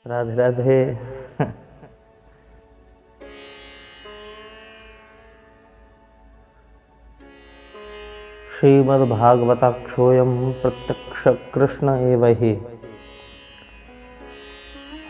राधे राधे। श्रीमद्भागवताक्षोऽयं प्रत्यक्ष कृष्ण एव हि।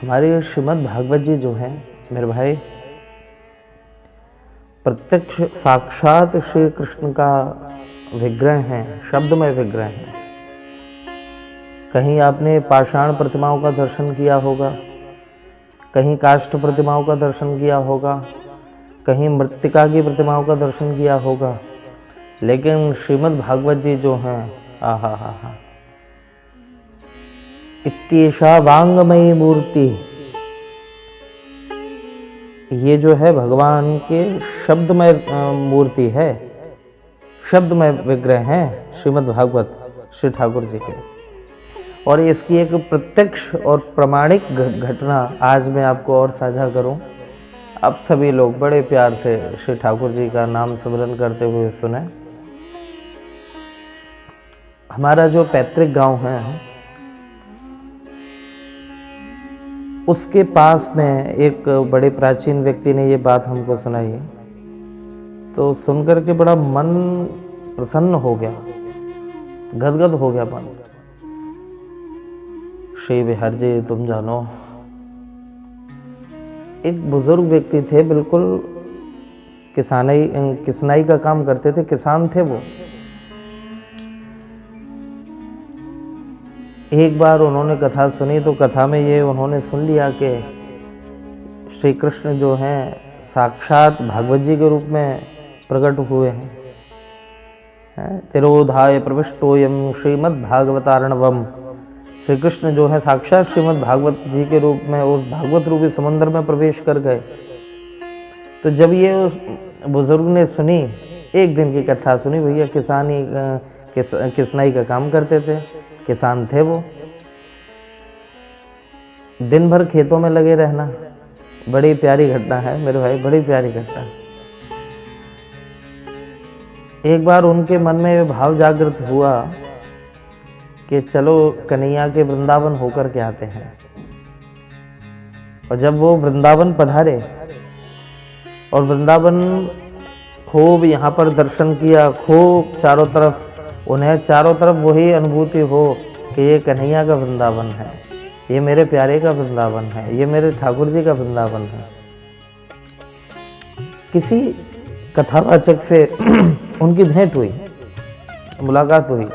हमारे श्रीमद् भागवत जी जो हैं मेरे भाई, प्रत्यक्ष साक्षात श्री कृष्ण का विग्रह हैं, शब्दमय विग्रह हैं। कहीं आपने पाषाण प्रतिमाओं का दर्शन किया होगा, कहीं काष्ठ प्रतिमाओं का दर्शन किया होगा, कहीं मृत्तिका की प्रतिमाओं का दर्शन किया होगा, लेकिन श्रीमद् भागवत जी जो हैं, आहा हा हा, इत्येषा वांगमयी मूर्ति, ये जो है भगवान के शब्दमय मूर्ति है, शब्दमय विग्रह है श्रीमद् भागवत श्री ठाकुर जी के। और इसकी एक प्रत्यक्ष और प्रामाणिक घटना आज मैं आपको और साझा करूं। आप सभी लोग बड़े प्यार से श्री ठाकुर जी का नाम स्मरण करते हुए सुने। हमारा जो पैतृक गांव है, उसके पास में एक बड़े प्राचीन व्यक्ति ने ये बात हमको सुनाई, तो सुनकर के बड़ा मन प्रसन्न हो गया, गदगद हो गया मन। श्री बिहार जी, तुम जानो, एक बुजुर्ग व्यक्ति थे, बिल्कुल किसनाई का काम करते थे, किसान थे वो। एक बार उन्होंने कथा सुनी, तो कथा में ये उन्होंने सुन लिया कि श्री कृष्ण जो हैं साक्षात भागवत जी के रूप में प्रकट हुए हैं। तिरोधाय प्रविष्टोयम श्रीमद् भागवतार्णवम। श्री कृष्ण जो है साक्षात श्रीमद् भागवत जी के रूप में उस भागवत रूपी समुद्र में प्रवेश कर गए। तो जब ये उस बुजुर्ग ने सुनी, एक दिन की कथा सुनी, भैया किसनाई का काम करते थे, किसान थे वो, दिन भर खेतों में लगे रहना, बड़ी प्यारी घटना है मेरे भाई, बड़ी प्यारी घटना। एक बार उनके मन में ये भाव जागृत हुआ कि चलो कन्हैया के वृंदावन होकर के आते हैं। और जब वो वृंदावन पधारे और वृंदावन खूब यहाँ पर दर्शन किया, खूब चारों तरफ, उन्हें चारों तरफ वही अनुभूति हो कि ये कन्हैया का वृंदावन है, ये मेरे प्यारे का वृंदावन है, ये मेरे ठाकुर जी का वृंदावन है। किसी कथावाचक से उनकी भेंट हुई, मुलाकात हुई,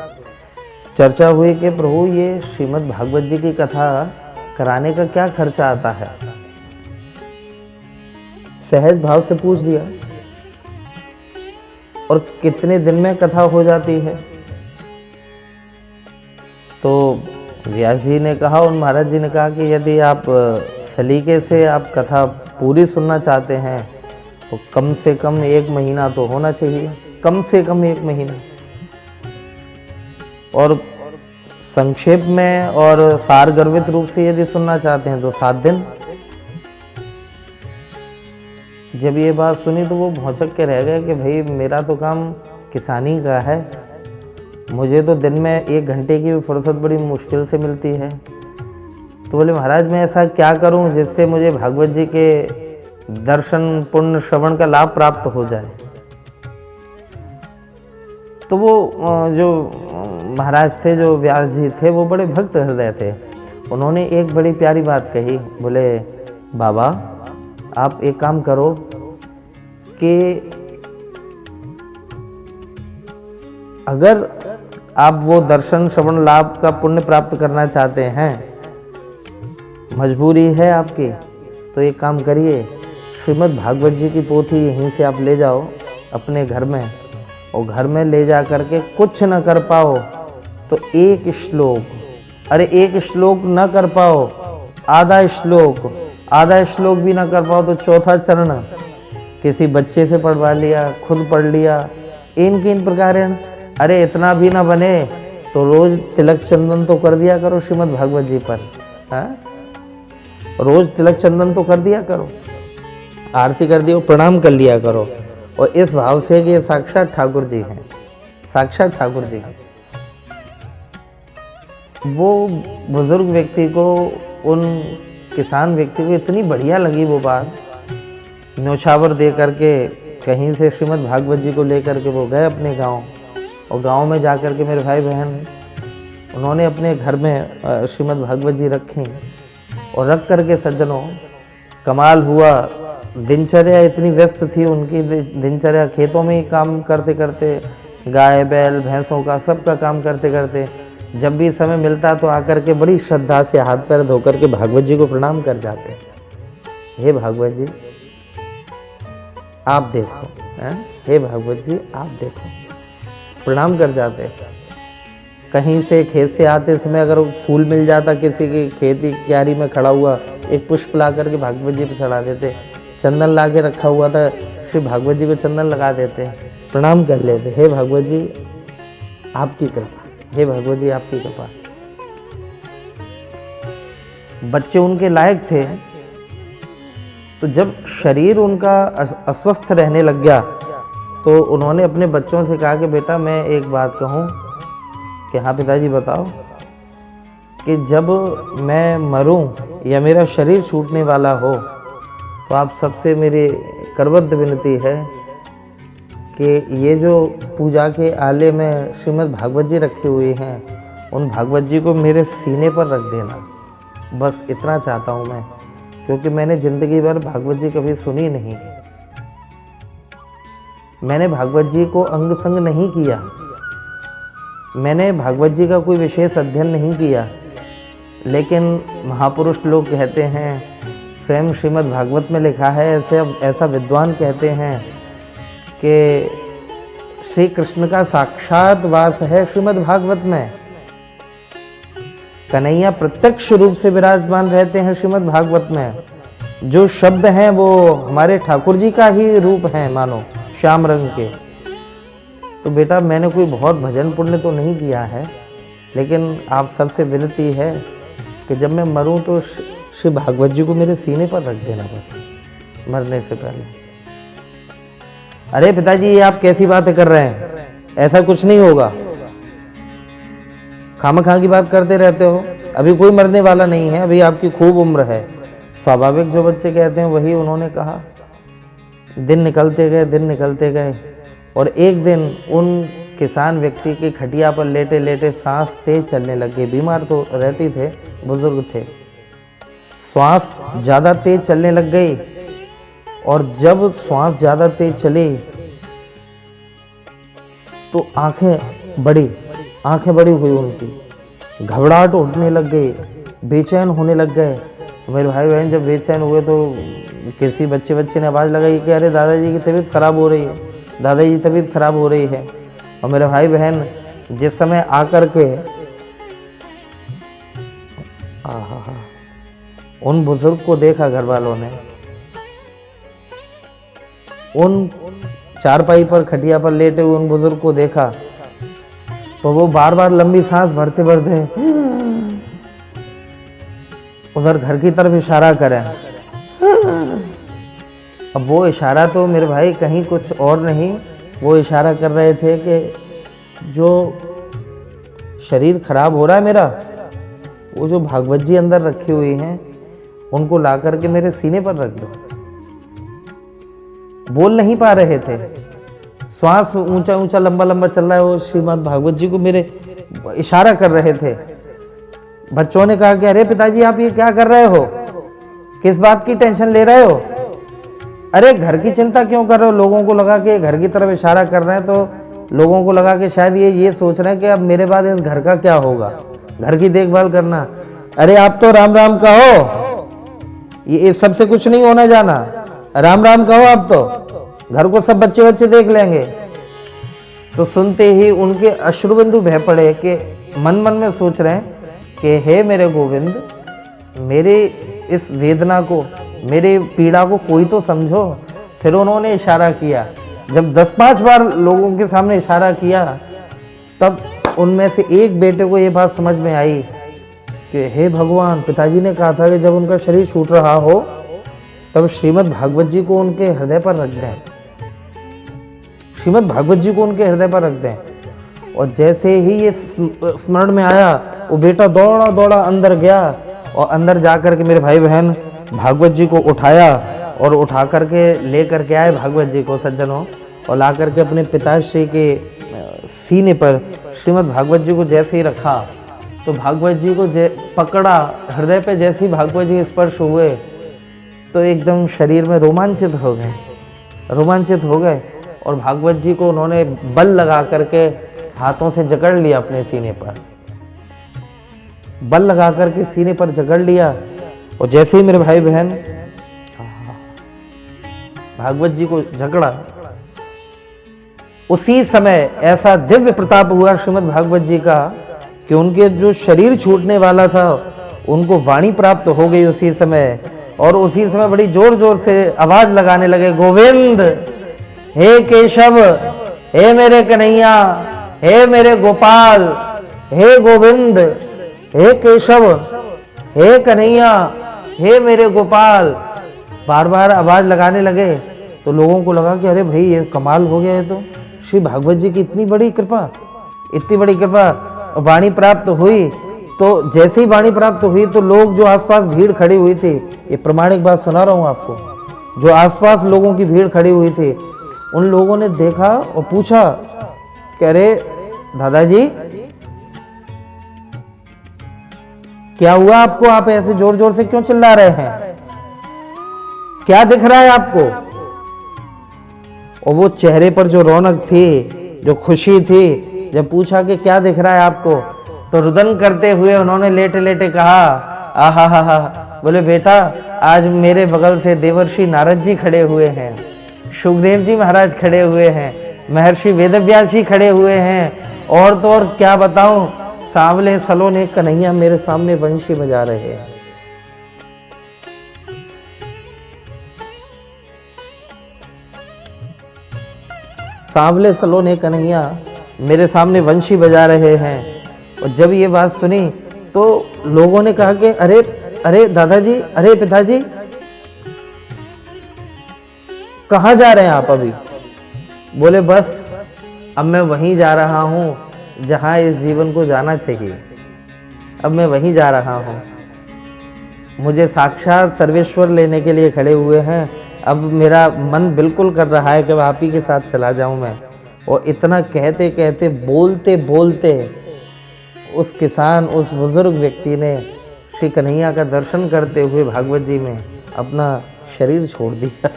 चर्चा हुई कि प्रभु ये श्रीमद् भागवत जी की कथा कराने का क्या खर्चा आता है। सहज भाव से पूछ दिया, और कितने दिन में कथा हो जाती है। तो व्यास जी ने कहा और महाराज जी ने कहा कि यदि आप सलीके से आप कथा पूरी सुनना चाहते हैं तो कम से कम 1 महीना तो होना चाहिए, कम से कम 1 महीना। और संक्षेप में और सारगर्भित रूप से यदि सुनना चाहते हैं तो 7 दिन। जब ये बात सुनी तो वो भौचक के रह गए कि भाई मेरा तो काम किसानी का है, मुझे तो दिन में 1 घंटे की भी फुर्सत बड़ी मुश्किल से मिलती है। तो बोले महाराज मैं ऐसा क्या करूं जिससे मुझे भागवत जी के दर्शन पुण्य श्रवण का लाभ प्राप्त हो जाए। तो वो जो महाराज थे, जो व्यास जी थे, वो बड़े भक्त हृदय थे। उन्होंने एक बड़ी प्यारी बात कही, बोले बाबा आप एक काम करो कि अगर आप वो दर्शन श्रवण लाभ का पुण्य प्राप्त करना चाहते हैं, मजबूरी है आपकी, तो एक काम करिए, श्रीमद् भागवत जी की पोथी यहीं से आप ले जाओ अपने घर में, और घर में ले जा करके कुछ न कर पाओ तो 1 श्लोक, अरे 1 श्लोक न कर पाओ आधा श्लोक भी ना कर पाओ तो 4था चरण किसी बच्चे से पढ़वा लिया, खुद पढ़ लिया, इन प्रकार। अरे इतना भी ना बने तो रोज तिलक चंदन तो कर दिया करो श्रीमद् भागवत जी पर, रोज तिलक चंदन तो कर दिया करो, आरती कर दियो, प्रणाम कर लिया करो। और इस भाव से कि ये साक्षात ठाकुर जी हैं, साक्षात ठाकुर जी हैं। वो बुजुर्ग व्यक्ति को उन किसान व्यक्ति को इतनी बढ़िया लगी वो बात, न्योछावर दे करके कहीं से श्रीमद् भागवत जी को लेकर के वो गए अपने गांव, और गांव में जाकर के मेरे भाई बहन उन्होंने अपने घर में श्रीमद् भागवत जी रखी, और रख करके सज्जनों कमाल हुआ। दिनचर्या इतनी व्यस्त थी उनकी, दिनचर्या खेतों में ही काम करते करते, गाय बैल भैंसों का सबका काम करते करते, जब भी समय मिलता तो आकर के बड़ी श्रद्धा से हाथ पैर धोकर के भागवत जी को प्रणाम कर जाते। हे भागवत जी आप देखो, हे भागवत जी आप देखो, प्रणाम कर जाते। कहीं से खेत से आते समय अगर फूल मिल जाता किसी की खेती क्यारी में खड़ा हुआ, एक पुष्प ला करके भागवत जी पे चढ़ा देते। चंदन ला के रखा हुआ था, श्री भागवत जी को चंदन लगा देते, प्रणाम कर लेते। हे भागवत जी आपकी कृपा, हे भागवत जी आपकी कृपा। बच्चे उनके लायक थे, तो जब शरीर उनका अस्वस्थ रहने लग गया तो उन्होंने अपने बच्चों से कहा कि बेटा मैं एक बात कहूँ कि हाँ पिताजी बताओ, कि जब मैं मरूं या मेरा शरीर छूटने वाला हो तो आप सबसे मेरी करबद्ध विनती है कि ये जो पूजा के आले में श्रीमद् भागवत जी रखी हुई हैं, उन भागवत जी को मेरे सीने पर रख देना। बस इतना चाहता हूँ मैं, क्योंकि मैंने ज़िंदगी भर भागवत जी कभी सुनी नहीं, मैंने भागवत जी को अंग संग नहीं किया, मैंने भागवत जी का कोई विशेष अध्ययन नहीं किया, लेकिन महापुरुष लोग कहते हैं, स्वयं श्रीमद् भागवत में लिखा है, ऐसा विद्वान कहते हैं कि श्री कृष्ण का साक्षात वास है श्रीमद् भागवत में। कन्हैया प्रत्यक्ष रूप से विराजमान रहते हैं श्रीमद् भागवत में। जो शब्द हैं वो हमारे ठाकुर जी का ही रूप है, मानो श्याम रंग के। तो बेटा मैंने कोई बहुत भजन पुण्य तो नहीं किया है, लेकिन आप सबसे विनती है कि जब मैं मरूं तो श्री भागवत जी को मेरे सीने पर रख देना बस, मरने से पहले। अरे पिताजी ये आप कैसी बातें कर रहे हैं, ऐसा कुछ नहीं होगा, खामखा की बात करते रहते हो, अभी कोई मरने वाला नहीं है, अभी आपकी खूब उम्र है। स्वाभाविक जो बच्चे कहते हैं वही उन्होंने कहा। दिन निकलते गए और एक दिन उन किसान व्यक्ति की खटिया पर लेटे लेटे सांस तेज चलने लग गई। बीमार तो रहते थे, बुजुर्ग थे, श्वास ज़्यादा तेज चलने लग गई, और जब श्वास ज़्यादा तेज चली तो आंखें बड़ी हुई उनकी, घबराहट उठने लग गई, बेचैन होने लग गए। मेरे भाई बहन जब बेचैन हुए तो किसी बच्चे ने आवाज़ लगाई कि अरे दादाजी की तबीयत खराब हो रही है, दादाजी की तबीयत खराब हो रही है। और मेरे भाई बहन जिस समय आकर के उन बुजुर्ग को देखा, घर वालों ने उन चारपाई पर खटिया पर लेटे हुए उन बुजुर्ग को देखा, तो वो बार बार लंबी सांस भरते उधर घर की तरफ इशारा करें। अब वो इशारा तो मेरे भाई कहीं कुछ और नहीं, वो इशारा कर रहे थे कि जो शरीर खराब हो रहा है मेरा, वो जो भागवत जी अंदर रखी हुई हैं उनको ला करके मेरे सीने पर रख दो। बोल नहीं पा रहे थे, श्वास ऊंचा लंबा चल रहा है, वो श्रीमद् भागवत जी को मेरे इशारा कर रहे थे। बच्चों ने कहा कि अरे पिताजी आप ये क्या कर रहे हो, किस बात की टेंशन ले रहे हो, अरे घर की चिंता क्यों कर रहे हो। लोगों को लगा कि घर की तरफ इशारा कर रहे हैं, तो लोगों को लगा कि शायद ये सोच रहे हैं कि अब मेरे बाद इस घर का क्या होगा, घर की देखभाल करना। अरे आप तो राम राम कहो, ये सबसे कुछ नहीं होना जाना, राम राम कहो, आप तो घर को सब बच्चे देख लेंगे। तो सुनते ही उनके अश्रुबिंदु बह पड़े कि मन में सोच रहे हैं कि हे मेरे गोविंद, मेरे इस वेदना को, मेरे पीड़ा को कोई तो समझो। फिर उन्होंने इशारा किया, जब 10-5 बार लोगों के सामने इशारा किया, तब उनमें से एक बेटे को ये बात समझ में आई कि हे भगवान, पिताजी ने कहा था कि जब उनका शरीर छूट रहा हो तब श्रीमद् भागवत जी को उनके हृदय पर रख दें, श्रीमद् भागवत जी को उनके हृदय पर रख दें। और जैसे ही ये स्मरण में आया, वो बेटा दौड़ा अंदर गया और अंदर जा कर के मेरे भाई बहन भागवत जी को उठाया और उठा करके ले करके आए भागवत जी को सज्जनों, और ला करके अपने पिताश्री के सीने पर श्रीमद् भागवत जी को जैसे ही रखा तो भागवत जी को पकड़ा, हृदय पे जैसे ही भागवत जी स्पर्श हुए तो एकदम शरीर में रोमांचित हो गए और भागवत जी को उन्होंने बल लगा करके हाथों से जकड़ लिया, अपने सीने पर बल लगा करके सीने पर जकड़ लिया। और जैसे ही मेरे भाई बहन भागवत जी को जकड़ा, उसी समय ऐसा दिव्य प्रताप हुआ श्रीमद् भागवत जी का कि उनके जो शरीर छूटने वाला था उनको वाणी प्राप्त हो गई उसी समय, और उसी समय बड़ी जोर जोर से आवाज लगाने लगे, गोविंद, हे केशव, हे मेरे कन्हैया, हे मेरे गोपाल, हे गोविंद, हे केशव, हे कन्हैया, हे मेरे गोपाल, बार बार आवाज लगाने लगे। तो लोगों को लगा कि अरे भाई ये कमाल हो गया है, तो श्री भागवत जी की इतनी बड़ी कृपा। वाणी प्राप्त हुई तो जैसे ही वाणी प्राप्त हुई तो लोग जो आसपास भीड़ खड़ी हुई थी, ये प्रमाणिक बात सुना रहा हूं आपको, जो आसपास लोगों की भीड़ खड़ी हुई थी उन लोगों ने देखा और पूछा कि अरे दादाजी क्या हुआ आपको, आप ऐसे जोर जोर से क्यों चिल्ला रहे हैं, क्या दिख रहा है आपको? और वो चेहरे पर जो रौनक थी, जो खुशी थी, जब पूछा कि क्या दिख रहा है आपको, तो रुदन करते हुए उन्होंने लेटे लेटे कहा, आहा हा हा, बोले बेटा आज मेरे बगल से देवर्षि नारद जी खड़े हुए हैं, सुखदेव जी महाराज खड़े हुए हैं, महर्षि वेदव्यास जी खड़े हुए हैं, और तो और क्या बताऊं, सांवले सलोने कन्हैया मेरे सामने बंशी बजा रहे हैं। सांवले सलोने कन्हैया मेरे सामने वंशी बजा रहे हैं। और जब ये बात सुनी तो लोगों ने कहा कि अरे दादाजी, अरे पिताजी, कहाँ जा रहे हैं आप अभी? बोले बस अब मैं वहीं जा रहा हूँ जहाँ इस जीवन को जाना चाहिए, अब मैं वहीं जा रहा हूँ। मुझे साक्षात सर्वेश्वर लेने के लिए खड़े हुए हैं, अब मेरा मन बिल्कुल कर रहा है कि आप ही के साथ चला जाऊं मैं। और इतना कहते कहते बोलते बोलते उस किसान, उस बुजुर्ग व्यक्ति ने श्री कन्हैया का दर्शन करते हुए भागवत जी में अपना शरीर छोड़ दिया।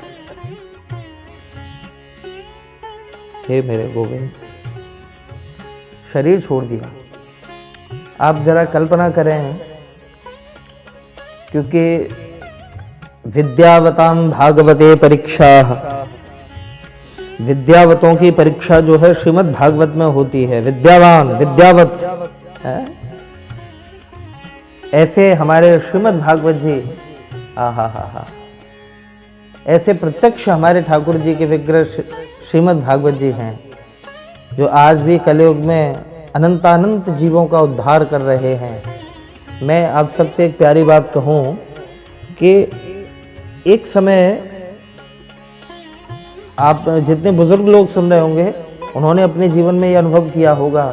हे मेरे गोविंद, शरीर छोड़ दिया। आप जरा कल्पना करें, क्योंकि विद्यावताम भागवते परीक्षा, विद्यावतों की परीक्षा जो है श्रीमद् भागवत में होती है। विद्यावान, विद्यावत है। ऐसे हमारे श्रीमद् भागवत जी, हा, ऐसे प्रत्यक्ष हमारे ठाकुर जी के विग्रह श्रीमद् भागवत जी हैं, जो आज भी कलयुग में अनंतानंत जीवों का उद्धार कर रहे हैं। मैं आप सबसे एक प्यारी बात कहूं कि एक समय आप जितने बुजुर्ग लोग सुन रहे होंगे उन्होंने अपने जीवन में ये अनुभव किया होगा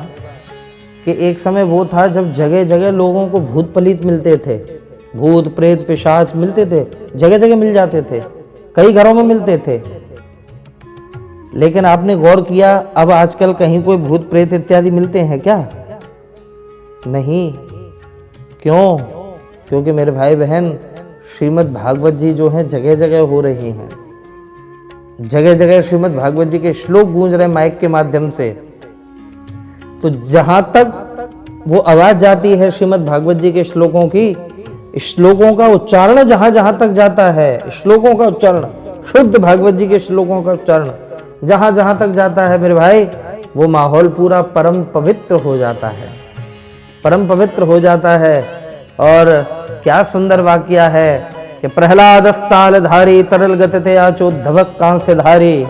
कि एक समय वो था जब जगह जगह लोगों को भूत पलीत मिलते थे, भूत प्रेत पिशाच मिलते थे, जगह जगह मिल जाते थे, कई घरों में मिलते थे। लेकिन आपने गौर किया अब आजकल कहीं कोई भूत प्रेत इत्यादि मिलते हैं क्या? नहीं। क्यों? क्योंकि मेरे भाई बहन श्रीमद् भागवत जी जो हैं जगह जगह हो रही हैं, जगह जगह श्रीमद् भागवत जी के श्लोक गूंज रहे माइक के माध्यम से। तो जहां तक वो आवाज जाती है श्रीमद् भागवत जी के श्लोकों की, श्लोकों का उच्चारण जहां जहां तक जाता है, श्लोकों का उच्चारण, शुद्ध भागवत जी के श्लोकों का उच्चारण जहां जहां तक जाता है मेरे भाई, वो माहौल पूरा परम पवित्र हो जाता है, परम पवित्र हो जाता है। और क्या सुंदर वाक्या है कि प्रहलादस्ताल धारी तरल गति आचोद्धवक कांस्य धारी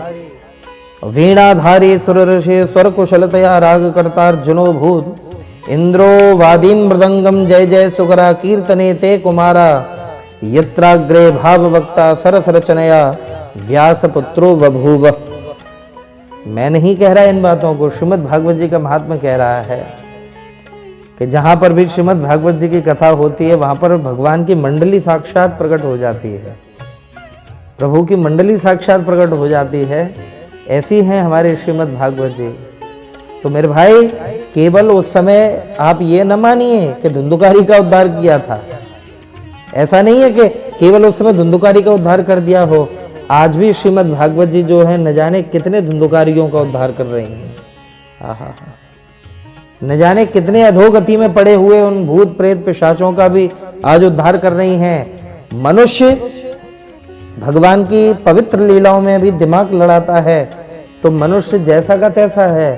वीणाधारी सुर ऋषि स्वर कुशलतया राग करतार जुनो भूत इंद्रो वादीम मृदंगम जय जय सुकरा कीर्तने ते कुमारा यत्राग्रे भाव वक्ता सरस रचनया व्यास पुत्रो बभूव। मैं नहीं कह रहा इन बातों को, श्रीमद् भागवत जी का महात्मा कह रहा है कि जहाँ पर भी श्रीमद् भागवत जी की कथा होती है वहाँ पर भगवान की मंडली साक्षात प्रकट हो जाती है, प्रभु की मंडली साक्षात प्रकट हो जाती है। ऐसी हैं हमारे श्रीमद् भागवत जी। तो मेरे भाई केवल उस समय आप ये न मानिए कि धुंधुकारी का उद्धार किया था, ऐसा नहीं है कि केवल उस समय धुंधुकारी का उद्धार कर दिया हो। आज भी श्रीमद् भागवत जी जो है न जाने कितने धुंधुकारियों का उद्धार कर रही हैं। आहा, न जाने कितने अधोगति में पड़े हुए उन भूत प्रेत पिशाचों का भी आज उद्धार कर रही हैं। मनुष्य भगवान की पवित्र लीलाओं में भी दिमाग लड़ाता है तो मनुष्य जैसा का तैसा है,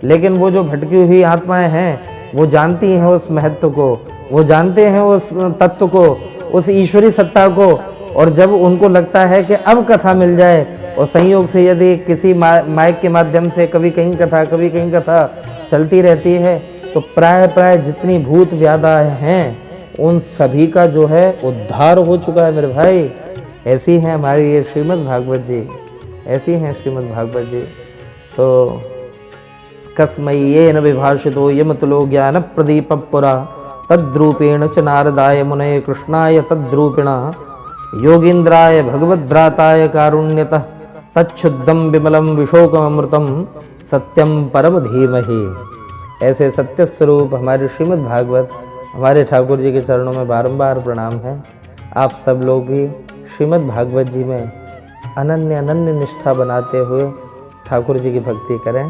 लेकिन वो जो भटकी हुई आत्माएं हैं वो जानती हैं उस महत्व को, वो जानते हैं उस तत्व को, उस ईश्वरी सत्ता को। और जब उनको लगता है कि अब कथा मिल जाए, और संयोग से यदि किसी माइक के माध्यम से कभी कहीं कथा चलती रहती है, तो प्राय जितनी भूत व्याधाएं हैं उन सभी का जो है उद्धार हो चुका है मेरे भाई। ऐसी हैं हमारी ये श्रीमद् भागवत जी, ऐसी हैं श्रीमद् भागवत जी। तो कस्मय्येन विभाषितो यमतुलो ज्ञान प्रदीप पुरा तद्रूपेण च नारदाय मुनये कृष्णाय तद्रूपिणा योगीन्द्राय भगवद्भ्राताय कारुण्यतः तच्छुद्धम विमलम विशोकमृतम सत्यम परम धीमहि। ऐसे सत्य स्वरूप हमारे श्रीमद् भागवत हमारे ठाकुर जी के चरणों में बारंबार प्रणाम है। आप सब लोग भी श्रीमद् भागवत जी में अनन्य निष्ठा बनाते हुए ठाकुर जी की भक्ति करें।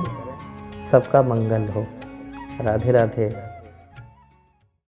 सबका मंगल हो। राधे राधे।